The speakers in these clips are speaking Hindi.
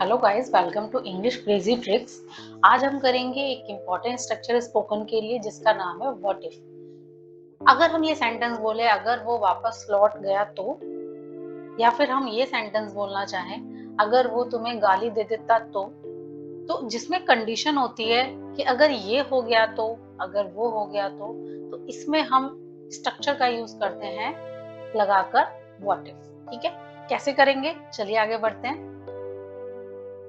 Hello guys, welcome to English crazy tricks. आज हम करेंगे एक इम्पॉर्टेंट स्ट्रक्चर स्पोकन के लिए जिसका नाम है व्हाट इफ। अगर हम ये सेंटेंस बोले अगर वो वापस लौट गया या फिर हम ये सेंटेंस बोलना चाहें अगर वो तुम्हें गाली दे देता तो जिसमें कंडीशन होती है कि अगर ये हो गया तो, अगर वो हो गया तो इसमें हम स्ट्रक्चर का यूज करते हैं लगाकर व्हाट इफ। ठीक है, कैसे करेंगे चलिए आगे बढ़ते हैं।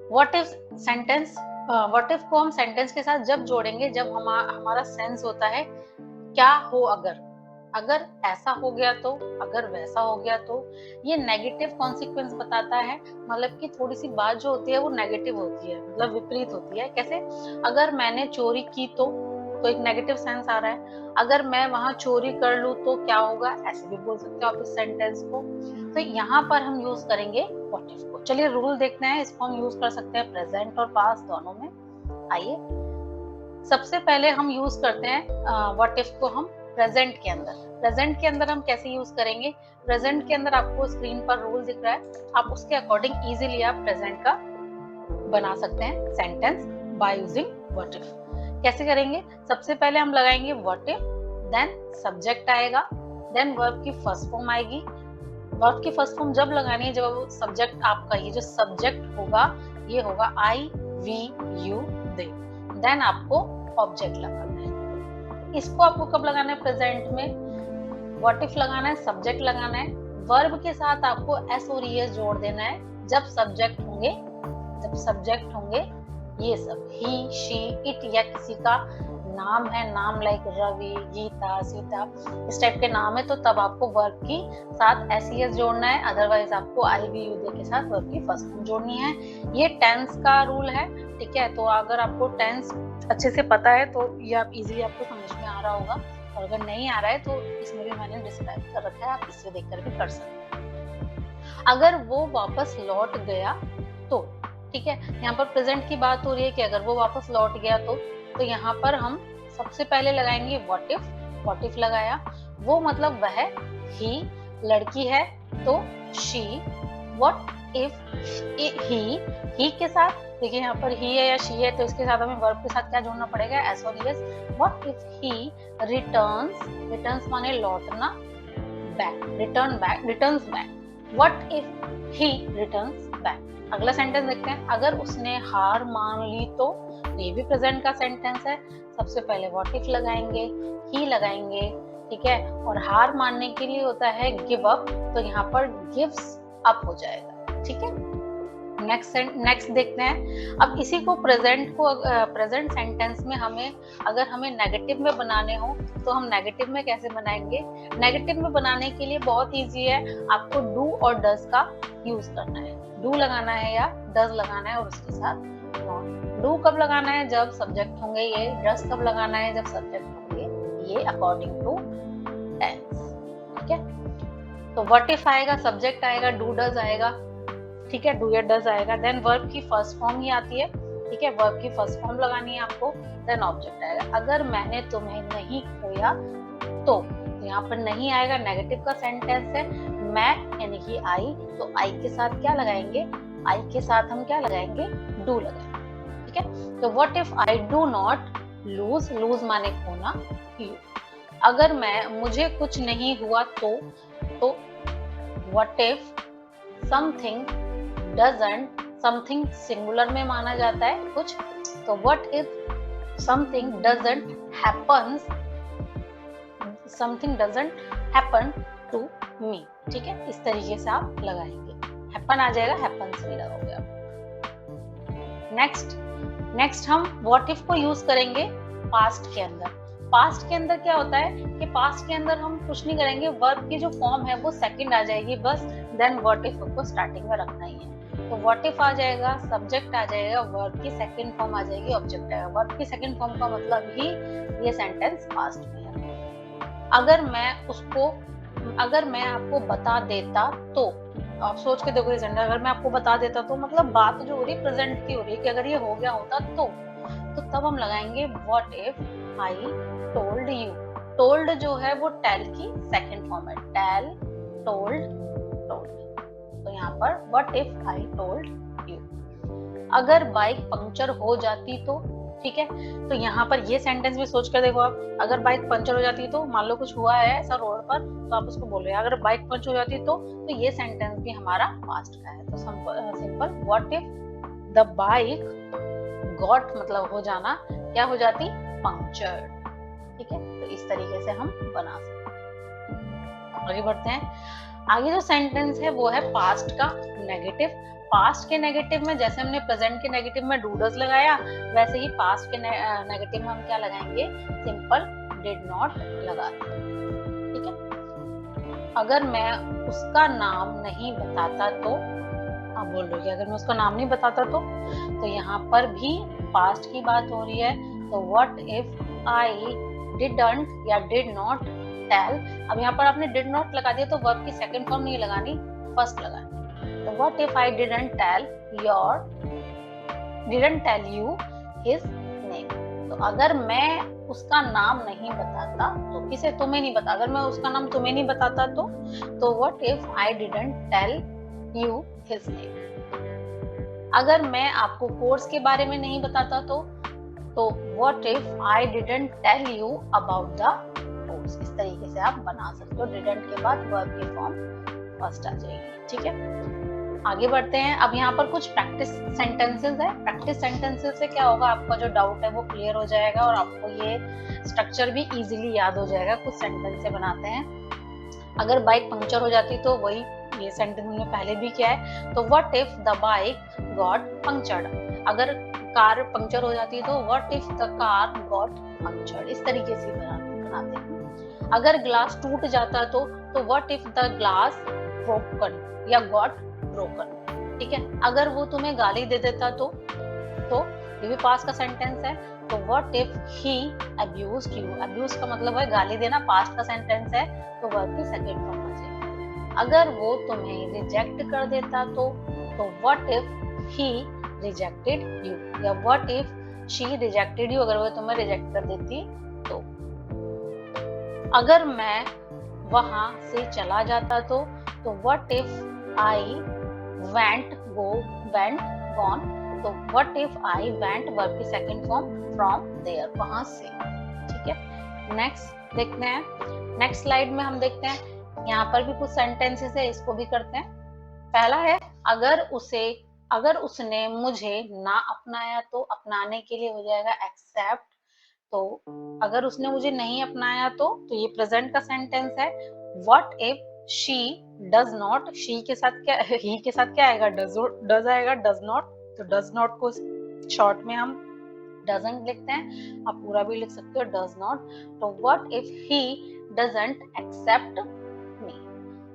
What if sentence, what if को हम सेंटेंस के साथ जब जोड़ेंगे जब हमारा सेंस होता है क्या हो अगर, अगर ऐसा हो गया तो, अगर वैसा हो गया तो। ये नेगेटिव कॉन्सिक्वेंस बताता है, मतलब कि थोड़ी सी बात जो होती है वो नेगेटिव होती है, मतलब विपरीत होती है। कैसे? अगर मैंने चोरी की तो एक नेगेटिव सेंस आ रहा है। अगर मैं वहां चोरी कर लूं तो क्या होगा, ऐसे भी बोल सकते हो आप इस सेंटेंस को। तो यहाँ पर हम यूज करेंगे व्हाट इफ को। चलिए रूल देखते हैं, इसको हम यूज कर सकते हैं प्रेजेंट और पास्ट दोनों में। आइए सबसे पहले हम यूज करते हैं व्हाट इफ को हम प्रेजेंट के अंदर। प्रेजेंट के अंदर हम कैसे यूज करेंगे? प्रेजेंट के अंदर आपको स्क्रीन पर रूल दिख रहा है, आप उसके अकॉर्डिंग इजीली आप प्रेजेंट का बना सकते हैं sentence by using what if. कैसे करेंगे? सबसे पहले हम लगाएंगे व्हाट इफ, देन सब्जेक्ट आएगा, देन वर्ब की फर्स्ट फॉर्म आएगी। वर्ब की फर्स्ट फॉर्म जब लगानी है जब सब्जेक्ट आपका, ये जो सब्जेक्ट होगा ये होगा आई वी यू दे, देन आपको ऑब्जेक्ट लगाना है। इसको आपको कब लगाना है? प्रेजेंट में व्हाट इफ लगाना है, सब्जेक्ट लगाना है, वर्ब के साथ आपको एस और ईएस जोड़ देना है जब सब्जेक्ट होंगे, जब सब्जेक्ट होंगे ये सब ही शी इट या किसी का नाम है, नाम लाइक रवि, गीता, सीता, इस टाइप के नाम है तो तब आपको वर्ब की साथ एस ईएस जोड़ना है, अदरवाइज आपको आई वी यू दे के साथ वर्ब की फर्स्ट फॉर्म जोड़नी है। ये टेंस का रूल है, ठीक है। तो अगर आपको टेंस अच्छे से पता है तो ये आप इजीली आपको समझ में आ रहा होगा, और अगर नहीं आ रहा है तो इसमें भी मैंने डिस्क्राइब कर रखा है, आप इससे देखकर भी कर सकते हैं। अगर वो वापस लौट गया तो, ठीक है, यहाँ पर प्रेजेंट की बात हो रही है कि अगर वो वापस लौट गया तो यहाँ पर हम सबसे पहले लगाएंगे व्हाट इफ। व्हाट इफ लगाया, वो मतलब वह, ही लड़की है तो शी। व्हाट इफ ही के साथ, देखिए यहाँ पर ही है या शी है तो इसके साथ हमें वर्ब के साथ क्या जोड़ना पड़ेगा, एस और S. What if he returns, returns माने लौटना, back, return back, returns back. What if he returns back. अगला सेंटेंस देखते हैं, अगर उसने हार मान ली तो, ये भी प्रेजेंट का सेंटेंस है। सबसे पहले व्हाट इफ लगाएंगे, ही लगाएंगे, ठीक है, और हार मानने के लिए होता है गिव अप, तो यहाँ पर गिव्स अप हो जाएगा, ठीक है। नेक्स्ट देखते हैं। अब इसी को प्रेजेंट सेंटेंस में अगर हमें नेगेटिव में बनाने हो तो हम नेगेटिव में कैसे बनाएंगे? नेगेटिव में बनाने के लिए बहुत इजी है, आपको डू और डज का यूज करना है। डू लगाना है या डज लगाना है और उसके साथ नॉट। डू कब लगाना है? जब सब्जेक्ट होंगे ये। डज कब लगाना है? जब सब्जेक्ट होंगे ये, अकॉर्डिंग टू टेंस, ठीक है। तो व्हाट इफ आएगा, सब्जेक्ट आएगा, डू डज आएगा, ठीक है, डू या डज आएगा, देन वर्ब की फर्स्ट फॉर्म ही आती है, ठीक है, वर्ब की फर्स्ट फॉर्म लगानी है आपको, देन ऑब्जेक्ट आएगा। अगर मैंने तुम्हें नहीं खोया तो यहाँ पर नहीं आएगा, नेगेटिव का सेंटेंस है। मैं यानी कि आई, तो आई के साथ क्या लगाएंगे? आई के साथ हम क्या लगाएंगे? डू लगाएंगे, ठीक है। तो what if I do not lose, lose माने खोना, यू। अगर मुझे कुछ नहीं हुआ तो what if something doesn't, something singular में माना जाता है कुछ, तो what if something doesn't happens, something doesn't happen to me, ठीक है, इस तरीके से आप लगाएंगे। हैपन आ जाएगा, हैपन्स नहीं लगाओगे आप। नेक्स्ट हम व्हाट इफ को यूज करेंगे पास्ट के अंदर। पास्ट के अंदर क्या होता है कि पास्ट के अंदर हम कुछ नहीं करेंगे, वर्ब की जो फॉर्म है वो सेकंड आ जाएगी बस, देन व्हाट इफ को स्टार्टिंग में रखना ही है। तो व्हाट इफ आ जाएगा, सब्जेक्ट आ जाएगा, वर्ब की सेकंड फॉर्म आ जाएगी, ऑब्जेक्ट आएगा। वर्ब की सेकंड फॉर्म का मतलब ही ये सेंटेंस पास्ट में है। अगर मैं आपको बता देता तो, आप सोच के देखो इस अगर मैं आपको बता देता तो मतलब बात जो हो रही है प्रेजेंट की हो रही है कि अगर ये हो गया होता तो तब हम लगाएंगे what if I told you. Told जो है वो टेल की सेकंड फॉर्म है, टेल, टोल्ड, टोल्ड। तो यहाँ पर what if I told you. अगर बाइक पंक्चर हो जाती तो, ठीक है। तो यहाँ पर ये सेंटेंस भी सोच कर देखो आप, अगर बाइक पंक्चर हो जाती तो, मान लो कुछ हुआ है ऐसा रोड पर, तो आप उसको बोल रहे हैं अगर बाइक पंक्चर हो जाती तो ये सेंटेंस भी हमारा पास्ट का है। तो simple, what if the bike got मतलब हो जाना, क्या हो जाती, पंक्चर, ठीक है। तो इस तरीके से हम बना सकते हैं। आगे बढ़ते हैं। आगे जो सेंटेंस है वो है पास्ट का नेगेटिव। पास्ट के नेगेटिव में जैसे हमने प्रेजेंट के नेगेटिव में डू डज लगाया, वैसे ही पास्ट के नेगेटिव में हम क्या लगाएंगे, सिंपल डिड नॉट लगा, ठीक है। अगर मैं उसका नाम नहीं बताता तो, आप बोल रहे हो कि अगर मैं उसका नाम नहीं बताता तो यहाँ पर भी पास्ट की बात हो रही है। तो व्हाट इफ आई डिडंट या डिड नॉट टेल, अब यहाँ पर आपने डिड नॉट लगा दिया तो वर्ब की सेकंड फॉर्म नहीं लगानी, फर्स्ट लगानी। तो what if I didn't tell you his name, तो अगर मैं उसका नाम नहीं बताता तो, किसे, तुम्हें नहीं बता, अगर मैं उसका नाम तुम्हें नहीं बताता तो what if I didn't tell you his name. अगर मैं आपको कोर्स के बारे में नहीं बताता तो what if I didn't tell you about the course. इस तरीके से आप बना सकते हो, डिडंट के बाद वर्ब की फॉर्म फर्स्ट आ जाएगी, ठीक है। आगे बढ़ते हैं। अब यहाँ पर कुछ प्रैक्टिस सेंटेंसेस है। प्रैक्टिस सेंटेंसेस से क्या होगा, आपका जो डाउट है वो क्लियर हो जाएगा और आपको ये स्ट्रक्चर भी इजीली याद हो जाएगा। कुछ सेंटेंस से बनाते हैं। अगर बाइक पंक्चर हो जाती तो, वही ये सेंटेंस हमने पहले भी किया है। तो what if the bike got punctured, अगर कार पंक्चर हो जाती तो what if the car got punctured. इस तरीके से बनाते हैं। अगर ग्लास टूट जाता तो what if the glass broken या गॉट ब्रोकन, ठीक है। अगर वो तुम्हें गाली दे देता तो ये भी पास्ट का सेंटेंस है। तो what if he abused you, abuse का मतलब है गाली देना, पास्ट का सेंटेंस है, तो वर्ब की सेकंड फॉर्म आ जाएगी। अगर वो तुम्हें रिजेक्ट कर देता तो what if he rejected you या what if she rejected you, अगर वो तुम्हें रिजेक्ट कर देती तो। अगर मैं वहां से चला जाता तो what if I went gone, तो what if I went verb की सेकंड फॉर्म from there, वहां से, ठीक है। नेक्स्ट देखते हैं। नेक्स्ट स्लाइड में हम देखते हैं, यहाँ पर भी कुछ सेंटेंसेस है, इसको भी करते हैं। पहला है, अगर उसने मुझे ना अपनाया तो, अपनाने के लिए हो जाएगा एक्सेप्ट। तो अगर उसने मुझे नहीं अपनाया तो ये प्रेजेंट का सेंटेंस है। What if she does not, she के साथ क्या, ही के साथ क्या आएगा, डज आएगा, डज नॉट। तो डज नॉट को शॉर्ट में हम डजंट लिखते हैं, आप पूरा भी लिख सकते हो डज नॉट। तो what if he doesn't accept me,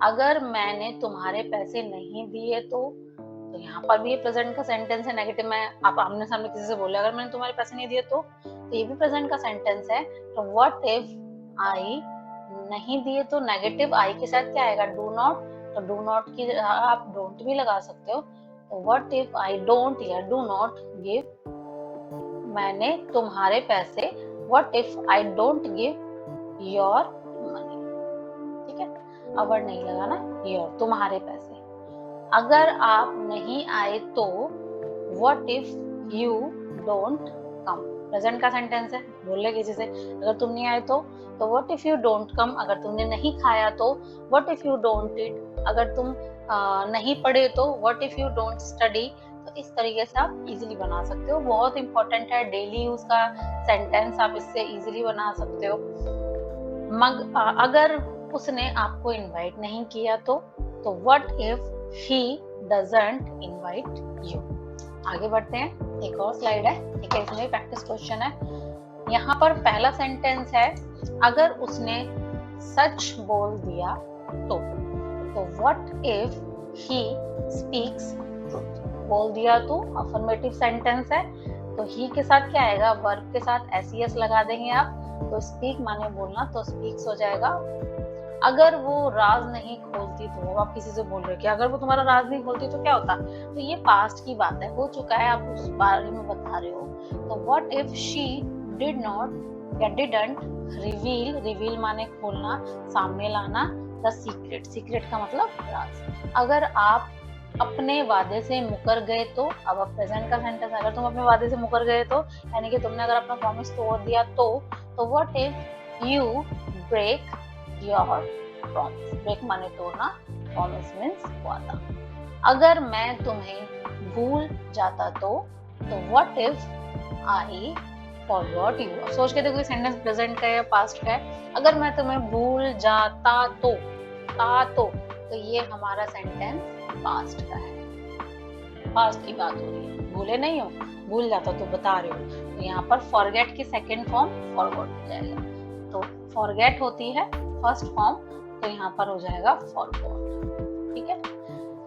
अगर मैंने तुम्हारे पैसे नहीं दिए तो यहाँ पर भी ये प्रेजेंट का सेंटेंस है। नेगेटिव में आप आमने सामने किसी से बोले अगर मैंने तुम्हारे पैसे नहीं दिए तो ये भी प्रेजेंट का सेंटेंस है। तो व्हाट इफ आई नहीं दिए तो नेगेटिव आई के साथ क्या आएगा, डू नॉट। तो डू नॉट की आप डोंट भी लगा सकते हो। तो व्हाट इफ आई डोंट या डू नॉट गिव, मैंने तुम्हारे पैसे, what if I don't give your money, ठीक है। अवर नहीं लगाना, योर, तुम्हारे पैसे। अगर आप नहीं आए तो what if you don't come, present का सेंटेंस है, बोल रहे किसी से अगर तुम नहीं आए तो what if you don't come, अगर तुमने नहीं खाया तो what if you don't eat, अगर तुम नहीं पढ़े तो what if you don't study. तो इस तरीके से आप इजीली बना सकते हो, बहुत इंपॉर्टेंट है, डेली यूज का सेंटेंस, आप इससे इजीली बना सकते हो। अगर उसने आपको इनवाइट नहीं किया तो what if he doesn't invite you। आगे बढ़ते हैं, एक और स्लाइड है, ठीक है, इसमें प्रैक्टिस क्वेश्चन है। यहाँ पर पहला सेंटेंस है, अगर उसने सच बोल दिया तो what if he speaks truth, बोल दिया तो अफर्मेटिव सेंटेंस है। तो he के साथ क्या आएगा, वर्ब के साथ ses लगा देंगे आप। तो speak माने बोलना, तो speaks हो जाएगा। अगर वो राज नहीं खोलती तो, आप किसी से बोल रहे हो कि अगर वो तुम्हारा राज नहीं खोलती तो क्या होता, तो ये पास्ट की बात है, हो चुका है, आप उस बारे में बता रहे हो। तो what if she did not या डिडंट रिवील माने खोलना, सामने लाना, द सीक्रेट, सीक्रेट का मतलब राज। अगर आप अपने वादे से मुकर गए तो, अब प्रेजेंट का सेंटेंस, अगर तुम अपने वादे से मुकर गए तो, यानी कि तुमने अगर अपना प्रॉमिस तोड़ दिया तो what if you break your promise. Break माने तोड़ना, प्रॉमिस मीन्स वादा। अगर मैं तुम्हें भूल जाता तो what if I forgot you. सोच के देखो सेंटेंस प्रेजेंट का है या पास्ट का है। अगर मैं तुम्हें भूल जाता तो, तो ये हमारा सेंटेंस पास्ट का है, पास्ट की बात हो रही है, भूले नहीं हो, भूल जाता तो बता रहे हो। तो यहाँ पर फॉरगेट की सेकंड फॉर्म फॉरगॉट हो जाएगा। तो फॉरगेट होती है फर्स्ट फॉर्म, तो यहाँ पर हो जाएगा फॉरगॉट। ठीक है,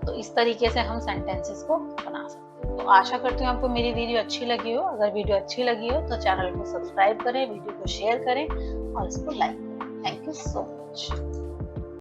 तो इस तरीके से हम सेंटेंसेस को बना सकते हैं। तो आशा करती हूँ आपको मेरी वीडियो अच्छी लगी हो। अगर वीडियो अच्छी लगी हो तो चैनल को सब्सक्राइब करें, वीडियो को शेयर करें और इसको लाइक करें। Thank you so much.